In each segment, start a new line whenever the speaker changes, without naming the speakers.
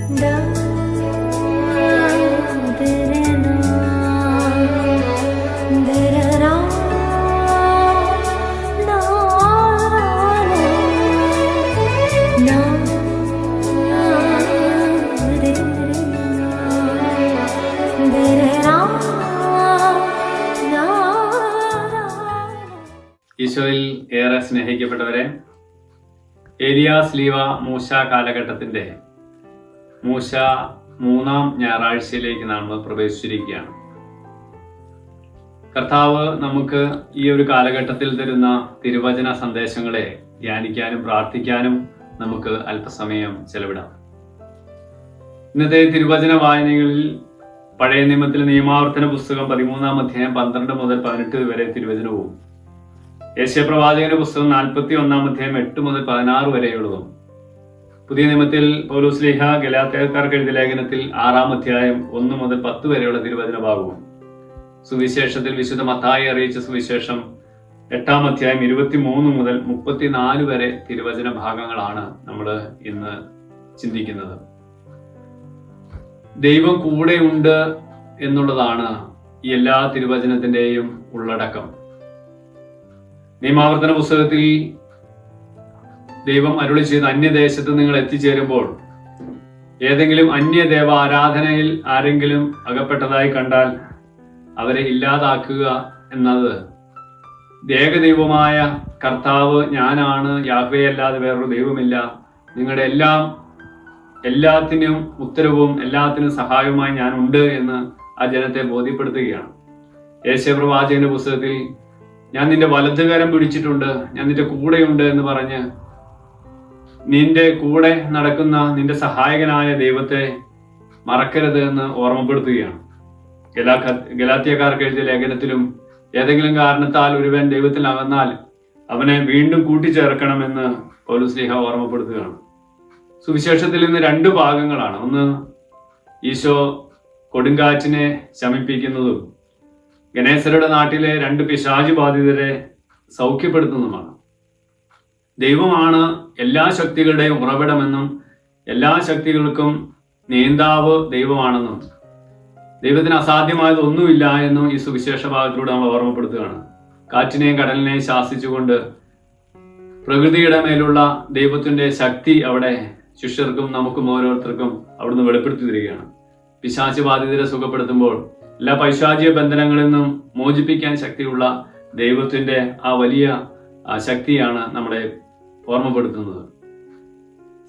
ഈശോയിൽ ഏറെ സ്നേഹിക്കപ്പെട്ടവരെ, ഏലിയാസ് ലീവ മൂശ കാലഘട്ടത്തിന്റെ മൂശ 3-ാം ഞായറാഴ്ചയിലേക്ക് നാം പ്രവേശിച്ചിരിക്കുകയാണ്. കർത്താവ് നമുക്ക് ഈ ഒരു കാലഘട്ടത്തിൽ തരുന്ന തിരുവചന സന്ദേശങ്ങളെ ധ്യാനിക്കാനും പ്രാർത്ഥിക്കാനും നമുക്ക് അല്പസമയം ചെലവിടാം. ഇന്നത്തെ തിരുവചന വായനകളിൽ പഴയ നിയമത്തിലെ നിയമാവർത്തന പുസ്തകം 13-ാം അധ്യായം 12 മുതൽ 18 വരെ തിരുവചനവും, യെശയ്യാപ്രവാചകന്റെ പുസ്തകം 41-ാം അധ്യായം 8 മുതൽ 16 വരെയുള്ളതും, പുതിയ നിയമത്തിൽ പൗലോസ്ലീഹ ഗലാത്യക്കാർക്ക് എഴുതിയ ലേഖനത്തിൽ 6-ാം അധ്യായം 1 മുതൽ 10 വരെയുള്ള തിരുവചന ഭാഗവും, സുവിശേഷത്തിൽ വിശുദ്ധ മത്തായി അറിയിച്ച സുവിശേഷം 8-ാം അധ്യായം 23 മുതൽ 34 വരെ തിരുവചന ഭാഗങ്ങളാണ് നമ്മൾ ഇന്ന് ചിന്തിക്കുന്നത്. ദൈവം കൂടെയുണ്ട് എന്നുള്ളതാണ് ഈ എല്ലാ തിരുവചനത്തിന്റെയും ഉള്ളടക്കം. നിയമാവർത്തന പുസ്തകത്തിൽ ദൈവം അരുളി ചെയ്ത് അന്യദേശത്ത് നിങ്ങൾ എത്തിച്ചേരുമ്പോൾ ഏതെങ്കിലും അന്യദേവ ആരാധനയിൽ ആരെങ്കിലും അകപ്പെട്ടതായി കണ്ടാൽ അവരെ ഇല്ലാതാക്കുക എന്നത് ഏകദൈവമായ കർത്താവ് ഞാനാണ്, യാഹ്വേ അല്ലാതെ വേറൊരു ദൈവമില്ല, നിങ്ങളുടെ എല്ലാത്തിനും ഉത്തരവും എല്ലാത്തിനും സഹായവുമായി ഞാൻ ഉണ്ട് എന്ന് ആ ജനത്തെ ബോധ്യപ്പെടുത്തുകയാണ്. യെശയ്യാപ്രവാചകന്റെ പുസ്തകത്തിൽ ഞാൻ നിന്റെ വലതുകരം പിടിച്ചിട്ടുണ്ട്, ഞാൻ നിന്റെ കൂടെയുണ്ട് എന്ന് പറഞ്ഞ് നിന്റെ കൂടെ നടക്കുന്ന നിന്റെ സഹായകനായ ദൈവത്തെ മറക്കരുത് എന്ന് ഓർമ്മപ്പെടുത്തുകയാണ്. ഗലാത്യക്കാർക്ക് എഴുതിയ ലേഖനത്തിലും ഏതെങ്കിലും കാരണത്താൽ ഒരുവൻ ദൈവത്തിൽ അകന്നാൽ അവനെ വീണ്ടും കൂട്ടിച്ചേർക്കണമെന്ന് പൗലോസ്ലീഹ ഓർമ്മപ്പെടുത്തുകയാണ്. സുവിശേഷത്തിൽ ഇന്ന് 2 ഭാഗങ്ങളാണ്. ഒന്ന്, ഈശോ കൊടുങ്കാറ്റിനെ ശമിപ്പിക്കുന്നതും ഗനേസരുടെ നാട്ടിലെ 2 പിശാച് ബാധിതരെ സൗഖ്യപ്പെടുത്തുന്നതുമാണ്. ദൈവമാണ് എല്ലാ ശക്തികളുടെയും ഉറവിടമെന്നും എല്ലാ ശക്തികൾക്കും നേതാവ് ദൈവമാണെന്നും ദൈവത്തിന് അസാധ്യമായതൊന്നുമില്ല എന്നും ഈ സുവിശേഷ ഭാഗത്തിലൂടെ നമ്മൾ ഓർമ്മപ്പെടുത്തുകയാണ്. കാറ്റിനെയും കടലിനെയും ശാസിച്ചുകൊണ്ട് പ്രകൃതിയുടെ മേലുള്ള ദൈവത്തിന്റെ ശക്തി അവിടെ ശിഷ്യർക്കും നമുക്കും ഓരോരുത്തർക്കും അവിടുന്ന് വെളിപ്പെടുത്തി തരികയാണ്. പിശാച് ബാധിതരെ സുഖപ്പെടുത്തുമ്പോൾ എല്ലാ പൈശാചിക ബന്ധനങ്ങളിൽ നിന്നും മോചിപ്പിക്കാൻ ശക്തിയുള്ള ദൈവത്തിന്റെ ആ വലിയ ശക്തിയാണ് നമ്മളെ ഓർമ്മപ്പെടുത്തുന്നത്.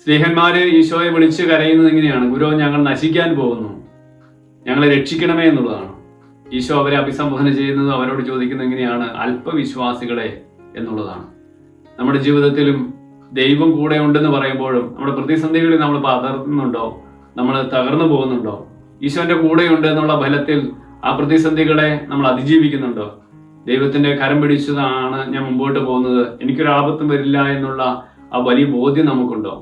സ്നേഹന്മാര് ഈശോയെ വിളിച്ച് കരയുന്നത് എങ്ങനെയാണ്? ഗുരു, ഞങ്ങൾ നശിക്കാൻ പോകുന്നു, ഞങ്ങളെ രക്ഷിക്കണമേ എന്നുള്ളതാണ്. ഈശോ അവരെ അഭിസംബോധന ചെയ്യുന്നത്, അവരോട് ചോദിക്കുന്നത് എങ്ങനെയാണ്? അല്പവിശ്വാസികളെ എന്നുള്ളതാണ്. നമ്മുടെ ജീവിതത്തിലും ദൈവം കൂടെ ഉണ്ടെന്ന് പറയുമ്പോഴും നമ്മുടെ പ്രതിസന്ധികളിൽ നമ്മൾ പതറുന്നുണ്ടോ? നമ്മൾ തകർന്നു പോകുന്നുണ്ടോ? ഈശോന്റെ കൂടെയുണ്ട് എന്നുള്ള ഫലത്തിൽ ആ പ്രതിസന്ധികളെ നമ്മൾ അതിജീവിക്കുന്നുണ്ടോ? ദൈവത്തിന്റെ കരം പിടിച്ചതാണ് ഞാൻ മുമ്പോട്ട് പോകുന്നത്, എനിക്കൊരു ആപത്തും വരില്ല എന്നുള്ള ആ വലിയ ബോധ്യം നമുക്കുണ്ടോ?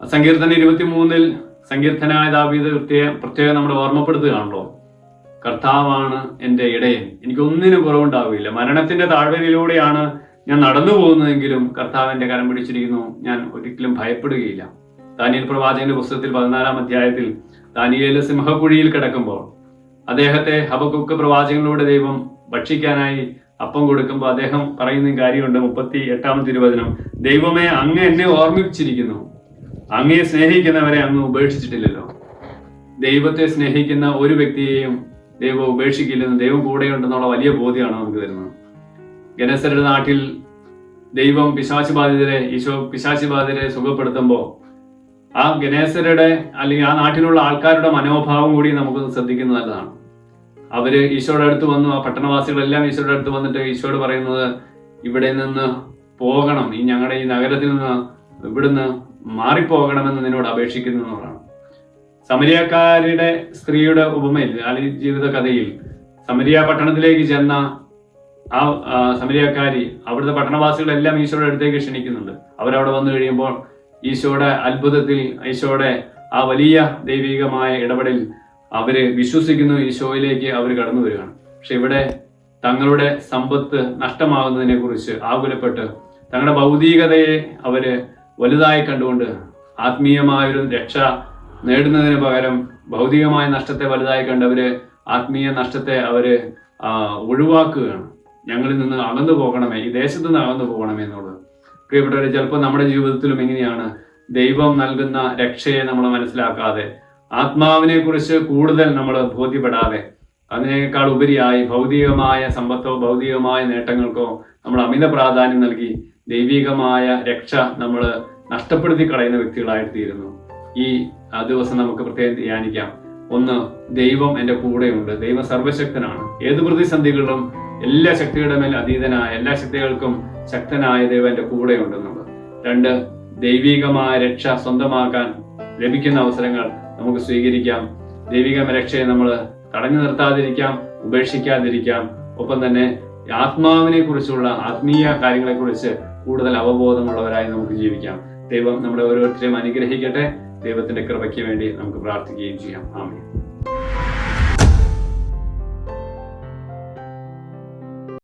സങ്കീർത്തനം 23-ൽ സങ്കീർത്തനായ ദാവീദ് പ്രത്യേകം നമ്മൾ ഓർമ്മപ്പെടുത്തുകയാണല്ലോ, കർത്താവാണ് എൻ്റെ ഇടയൻ, എനിക്കൊന്നിനും കുറവുണ്ടാവുകയില്ല. മരണത്തിന്റെ താഴ്വരയിലൂടെയാണ് ഞാൻ നടന്നു പോകുന്നതെങ്കിലും കർത്താവിന്റെ കരം പിടിച്ചിരിക്കുന്നു, ഞാൻ ഒരിക്കലും ഭയപ്പെടുകയില്ല. ദാനിയേൽ പ്രവാചകന്റെ പുസ്തകത്തിൽ 14-ാം അധ്യായത്തിൽ ദാനിയേല് സിംഹക്കുഴിയിൽ കിടക്കുമ്പോൾ അദ്ദേഹത്തെ ഹബക്കൂക്ക് പ്രവാചകനിലൂടെ ദൈവം ഭക്ഷിക്കാനായി അപ്പം കൊടുക്കുമ്പോൾ അദ്ദേഹം പറയുന്ന കാര്യമുണ്ട്. 38-ാം തിരുവചനം, ദൈവമേ, അങ്ങ് എന്നെ ഓർമ്മിപ്പിച്ചിരിക്കുന്നു, അങ്ങയെ സ്നേഹിക്കുന്നവരെ അങ്ങ് ഉപേക്ഷിച്ചിട്ടില്ലല്ലോ. ദൈവത്തെ സ്നേഹിക്കുന്ന ഒരു വ്യക്തിയെയും ദൈവം ഉപേക്ഷിക്കില്ലെന്ന്, ദൈവം കൂടെയുണ്ടെന്നുള്ള വലിയ ബോധ്യമാണ് നമുക്ക് തരുന്നത്. ഗനസരുടെ നാട്ടിൽ ദൈവം ഈശോ പിശാച് ബാധിതരെ സുഖപ്പെടുത്തുമ്പോൾ ആ ഗനേസരുടെ അല്ലെങ്കിൽ ആ നാട്ടിലുള്ള ആൾക്കാരുടെ മനോഭാവം കൂടി നമുക്ക് ശ്രദ്ധിക്കുന്നത് നല്ലതാണ്. അവര് ഈശോയുടെ അടുത്ത് വന്നു, ആ പട്ടണവാസികളെല്ലാം ഈശോയുടെ അടുത്ത് വന്നിട്ട് ഈശോയോട് പറയുന്നത്, ഇവിടെ നിന്ന് പോകണം, ഞങ്ങളുടെ ഈ നഗരത്തിൽ നിന്ന് ഇവിടുന്ന് മാറിപ്പോകണമെന്ന് നിന്നോട് അപേക്ഷിക്കുന്നു എന്നുള്ളതാണ്. സമരിയക്കാരുടെ സ്ത്രീയുടെ ഉപമയിൽ അല്ലെങ്കിൽ ജീവിത കഥയിൽ സമരിയ പട്ടണത്തിലേക്ക് ചെന്ന ആ സമരിയക്കാരി അവിടുത്തെ പട്ടണവാസികളെല്ലാം ഈശോയുടെ അടുത്തേക്ക് ക്ഷണിക്കുന്നുണ്ട്. അവരവിടെ വന്നു കഴിയുമ്പോൾ ഈശോയുടെ അത്ഭുതത്തിൽ, ഈശോയുടെ ആ വലിയ ദൈവികമായ ഇടപെടൽ അവര് വിശ്വസിക്കുന്നു, ഈശോയിലേക്ക് അവർ കടന്നു വരികയാണ്. പക്ഷെ ഇവിടെ തങ്ങളുടെ സമ്പത്ത് നഷ്ടമാകുന്നതിനെ കുറിച്ച് ആകുലപ്പെട്ട് തങ്ങളുടെ ഭൗതികതയെ അവര് വലുതായി കണ്ടുകൊണ്ട് ആത്മീയമായൊരു രക്ഷ നേടുന്നതിന് പകരം ഭൗതികമായ നഷ്ടത്തെ വലുതായി കണ്ടവര് ആത്മീയ നഷ്ടത്തെ അവര് ഒഴിവാക്കുകയാണ്. ഞങ്ങളിൽ നിന്ന് അകന്നു പോകണമേ, ഈ ദേശത്ത് നിന്ന് അകന്നു പോകണമേ എന്നുള്ളത്. പ്രിയപ്പെട്ടവരെ, ചിലപ്പോൾ നമ്മുടെ ജീവിതത്തിലും എങ്ങനെയാണ് ദൈവം നൽകുന്ന രക്ഷയെ നമ്മൾ മനസ്സിലാക്കാതെ, ആത്മാവിനെ കുറിച്ച് കൂടുതൽ നമ്മൾ ബോധ്യപ്പെടാതെ, അതിനേക്കാൾ ഉപരിയായി ഭൗതികമായ സമ്പത്തോ ഭൗതികമായ നേട്ടങ്ങൾക്കോ നമ്മൾ അമിത പ്രാധാന്യം നൽകി ദൈവികമായ രക്ഷ നമ്മൾ നഷ്ടപ്പെടുത്തി കളയുന്ന വ്യക്തികളായിട്ട് തീരുന്നു. ഈ ദിവസം നമുക്ക് പ്രത്യേകം ധ്യാനിക്കാം. ഒന്ന്, ദൈവം എൻ്റെ കൂടെയുണ്ട്. ദൈവം സർവശക്തനാണ്. ഏത് പ്രതിസന്ധികളിലും എല്ലാ ശക്തികളുടെ മേൽ അതീതനായ, എല്ലാ ശക്തികൾക്കും ശക്തനായ ദൈവം എൻ്റെ കൂടെയുണ്ടെന്നുള്ളത്. രണ്ട്, ദൈവികമായ രക്ഷ സ്വന്തമാക്കാൻ ലഭിക്കുന്ന അവസരങ്ങൾ നമുക്ക് സ്വീകരിക്കാം. ദൈവിക രക്ഷയെ നമ്മൾ തടഞ്ഞു നിർത്താതിരിക്കാം, ഉപേക്ഷിക്കാതിരിക്കാം. ഒപ്പം തന്നെ ആത്മാവിനെ കുറിച്ചുള്ള ആത്മീയ കാര്യങ്ങളെ കുറിച്ച് കൂടുതൽ അവബോധമുള്ളവരായി നമുക്ക് ജീവിക്കാം. ദൈവം നമ്മളെ ഓരോരുത്തരെയും അനുഗ്രഹിക്കട്ടെ. ദൈവത്തിന്റെ കൃപയ്ക്ക് വേണ്ടി നമുക്ക് പ്രാർത്ഥിക്കുകയും ചെയ്യാം. ആമേൻ.